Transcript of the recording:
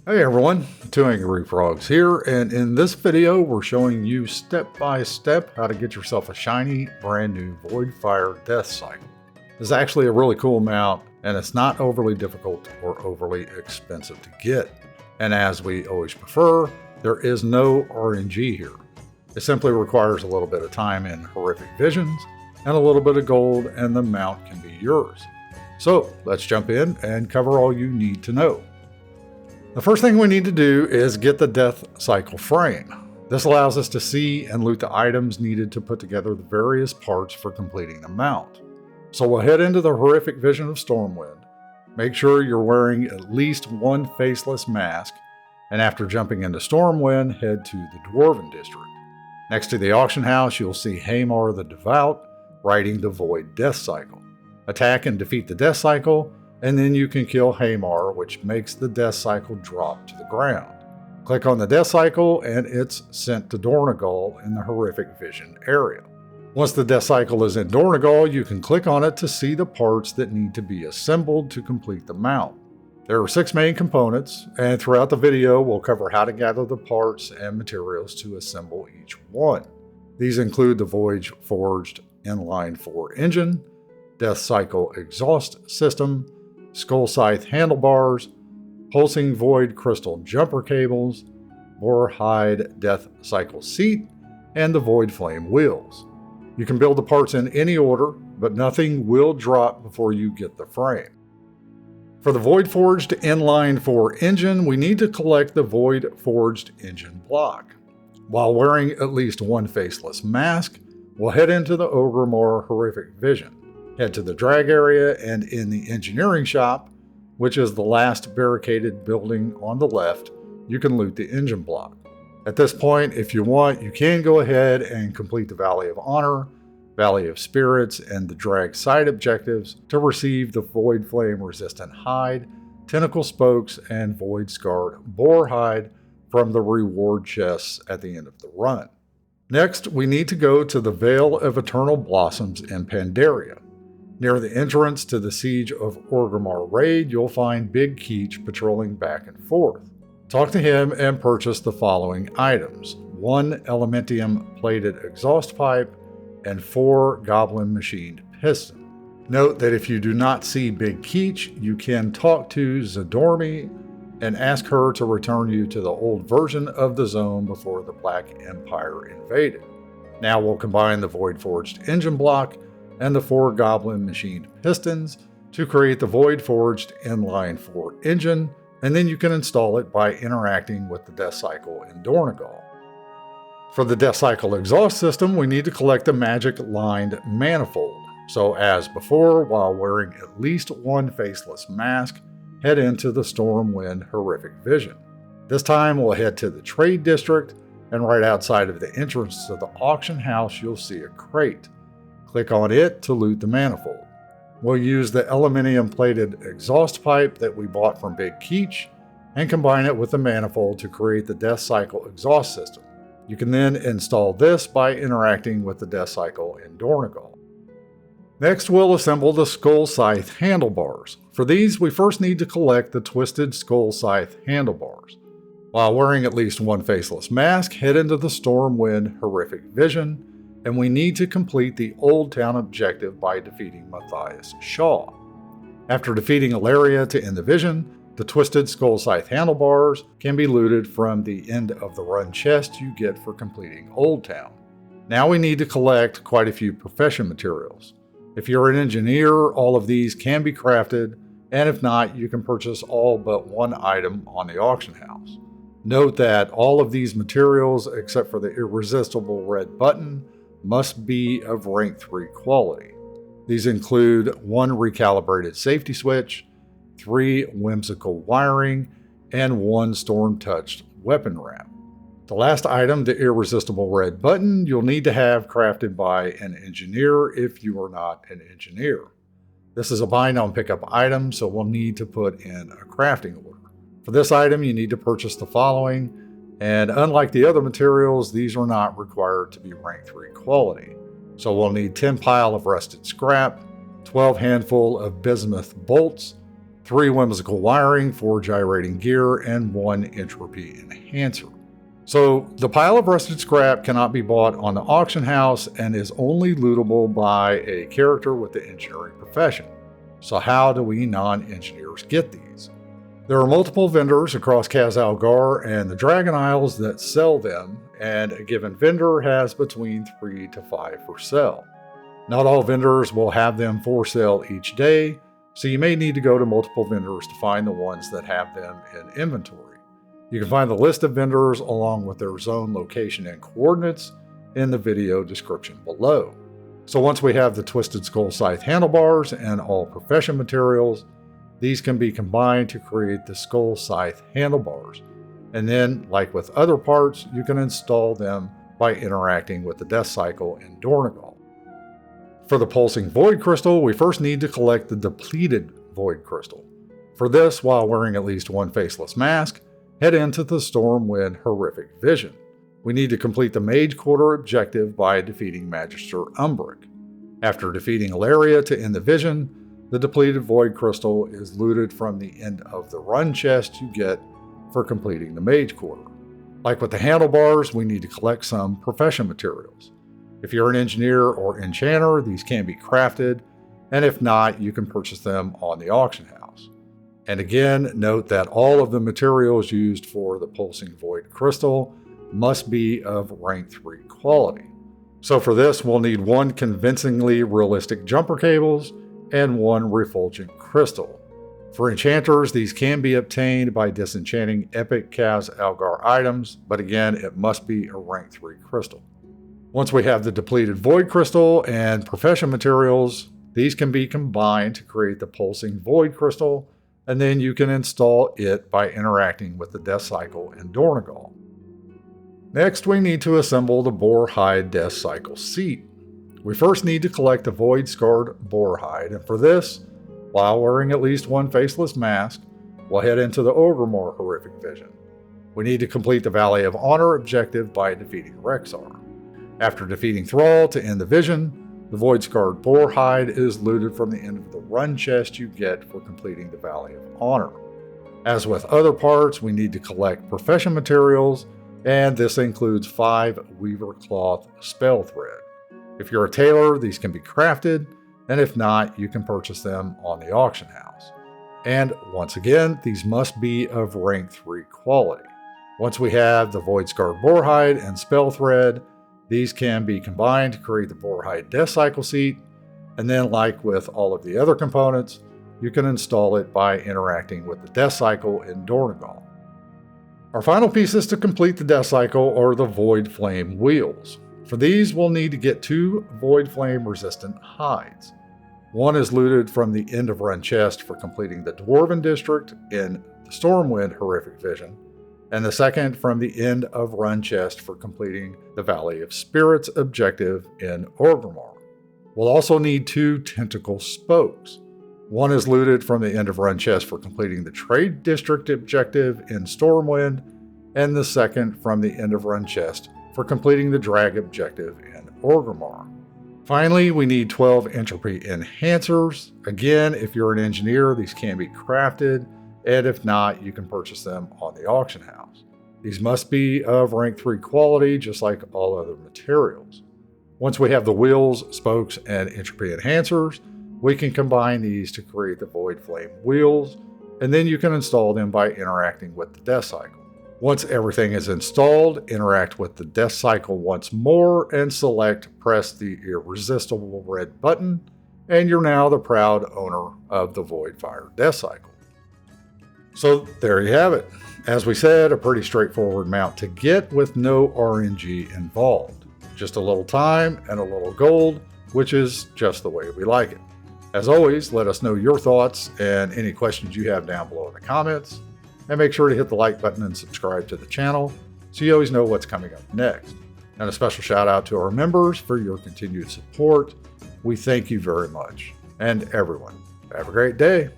Hey everyone, Two Angry Frogs here, and in this video we're showing you step by step how to get yourself a shiny brand new Voidfire Deathcycle. This is actually a really cool mount, and it's not overly difficult or overly expensive to get. And as we always prefer, there is no RNG here. It simply requires a little bit of time in horrific visions and a little bit of gold, and the mount can be yours. So let's jump in and cover all you need to know. The first thing we need to do is get the Deathcycle frame. This allows us to see and loot the items needed to put together the various parts for completing the mount. So we'll head into the horrific vision of Stormwind. Make sure you're wearing at least one faceless mask, and after jumping into Stormwind, head to the Dwarven District. Next to the auction house, you'll see Hamar the Devout riding the Void Deathcycle. Attack and defeat the Deathcycle, and then you can kill Hamar, which makes the Deathcycle drop to the ground. Click on the Deathcycle and it's sent to Dornogal in the horrific vision area. Once the Deathcycle is in Dornogal, you can click on it to see the parts that need to be assembled to complete the mount. There are 6 main components, and throughout the video we'll cover how to gather the parts and materials to assemble each one. These include the Void Forged Inline 4 engine, Deathcycle exhaust system, Skull-Scythe Handlebars, Pulsing Void Crystal Jumper Cables, Boarhide Deathcycle Seat, and the Voidflame Wheels. You can build the parts in any order, but nothing will drop before you get the frame. For the Void Forged Inline 4 engine, we need to collect the Void Forged engine block. While wearing at least one faceless mask, we'll head into the Orgrimmar horrific vision. Head to the drag area, and in the engineering shop, which is the last barricaded building on the left, you can loot the engine block. At this point, if you want, you can go ahead and complete the Valley of Honor, Valley of Spirits, and the drag side objectives to receive the Void Flame Resistant Hide, Tentacle Spokes, and Void Scarred Boarhide from the reward chests at the end of the run. Next, we need to go to the Vale of Eternal Blossoms in Pandaria. Near the entrance to the Siege of Orgrimmar raid, you'll find Big Keech patrolling back and forth. Talk to him and purchase the following items: 1 Elementium plated exhaust pipe and 4 Goblin machined piston. Note that if you do not see Big Keech, you can talk to Zadormi and ask her to return you to the old version of the zone before the Black Empire invaded. Now we'll combine the Void Forged engine block and the 4 Goblin machined pistons to create the Void Forged Inline 4 engine, and then you can install it by interacting with the Deathcycle in Dornogal. For the Deathcycle exhaust system, we need to collect the magic lined manifold. So as before, while wearing at least one faceless mask, head into the Stormwind horrific vision. This time we'll head to the trade district, and right outside of the entrance to the auction house you'll see a crate. Click on it to loot the manifold. We'll use the aluminium plated exhaust pipe that we bought from Big Keech and combine it with the manifold to create the Deathcycle exhaust system. You can then install this by interacting with the Deathcycle in Dornogal. Next, we'll assemble the Skull-Scythe Handlebars. For these, we first need to collect the twisted Skull-Scythe Handlebars. While wearing at least one faceless mask, head into the Stormwind horrific vision, and we need to complete the Old Town objective by defeating Matthias Shaw. After defeating Ilaria to end the vision, the twisted Skull-Scythe Handlebars can be looted from the end of the run chest you get for completing Old Town. Now we need to collect quite a few profession materials. If you're an engineer, all of these can be crafted, and if not, you can purchase all but one item on the auction house. Note that all of these materials, except for the irresistible red button, must be of rank 3 quality. These include 1 recalibrated safety switch, 3 whimsical wiring, and 1 storm-touched weapon wrap. The last item, the irresistible red button, you'll need to have crafted by an engineer if you are not an engineer. This is a buy now and pick up item, so we'll need to put in a crafting order. For this item, you need to purchase the following, and unlike the other materials, these are not required to be rank 3 quality. So we'll need 10 pile of rusted scrap, 12 handful of bismuth bolts, 3 whimsical wiring, 4 gyrating gear, and 1 entropy enhancer. So the pile of rusted scrap cannot be bought on the auction house and is only lootable by a character with the engineering profession. So how do we non-engineers get these? There are multiple vendors across Khaz-Algar and the Dragon Isles that sell them, and a given vendor has between 3 to 5 for sale. Not all vendors will have them for sale each day, so you may need to go to multiple vendors to find the ones that have them in inventory. You can find the list of vendors along with their zone location and coordinates in the video description below. So once we have the twisted Skull-Scythe handlebars and all profession materials, these can be combined to create the Skull-Scythe handlebars. And then, like with other parts, you can install them by interacting with the Deathcycle in Dornogal. For the pulsing Void Crystal, we first need to collect the depleted Void Crystal. For this, while wearing at least 1 faceless mask, head into the Stormwind Horrific Vision. We need to complete the Mage Quarter objective by defeating Magister Umbric. After defeating Ilaria to end the vision, the depleted Void Crystal is looted from the end of the run chest you get for completing the Mage Quarter. Like with the handlebars, we need to collect some profession materials. If you're an engineer or enchanter, these can be crafted, and if not, you can purchase them on the auction house. And again, note that all of the materials used for the pulsing Void Crystal must be of rank 3 quality. So for this, we'll need 1 convincingly realistic jumper cables and 1 refulgent crystal. For enchanters, these can be obtained by disenchanting epic Khaz-Algar items, but again, it must be a rank 3 crystal. Once we have the depleted Void Crystal and profession materials, these can be combined to create the pulsing Void Crystal, and then you can install it by interacting with the Deathcycle in Dornogal. Next, we need to assemble the Boarhide Deathcycle seat. We first need to collect the void-scarred Boarhide, and for this, while wearing at least 1 faceless mask, we'll head into the Orgrimmar Horrific Vision. We need to complete the Valley of Honor objective by defeating Rexar. After defeating Thrall to end the vision, the void-scarred Boarhide is looted from the end of the run chest you get for completing the Valley of Honor. As with other parts, we need to collect profession materials, and this includes 5 Weaver Cloth spell thread. If you're a tailor, these can be crafted, and if not, you can purchase them on the auction house. And once again, these must be of rank 3 quality. Once we have the void-scarred Boarhide and spell thread, these can be combined to create the Boarhide Deathcycle seat, and then like with all of the other components, you can install it by interacting with the Deathcycle in Dornogal. Our final pieces to complete the Deathcycle are the Voidflame Wheels. For these, we'll need to get 2 Voidflame resistant hides. 1 is looted from the end of run chest for completing the Dwarven District in the Stormwind Horrific Vision, and the second from the end of run chest for completing the Valley of Spirits objective in Orgrimmar. We'll also need 2 Tentacle Spokes. 1 is looted from the end of run chest for completing the Trade District objective in Stormwind, and the second from the end of run chest for completing the Drag objective in Orgrimmar. Finally, we need 12 Entropy Enhancers. Again, if you're an engineer, these can be crafted, and if not, you can purchase them on the auction house. These must be of rank 3 quality, just like all other materials. Once we have the wheels, spokes, and entropy enhancers, we can combine these to create the Voidflame Wheels, and then you can install them by interacting with the Deathcycle. Once everything is installed, interact with the Deathcycle once more and press the irresistible red button, and you're now the proud owner of the Voidfire Deathcycle. So there you have it. As we said, a pretty straightforward mount to get with no RNG involved. Just a little time and a little gold, which is just the way we like it. As always, let us know your thoughts and any questions you have down below in the comments. And make sure to hit the like button and subscribe to the channel so you always know what's coming up next. And a special shout out to our members for your continued support. We thank you very much. And everyone, have a great day.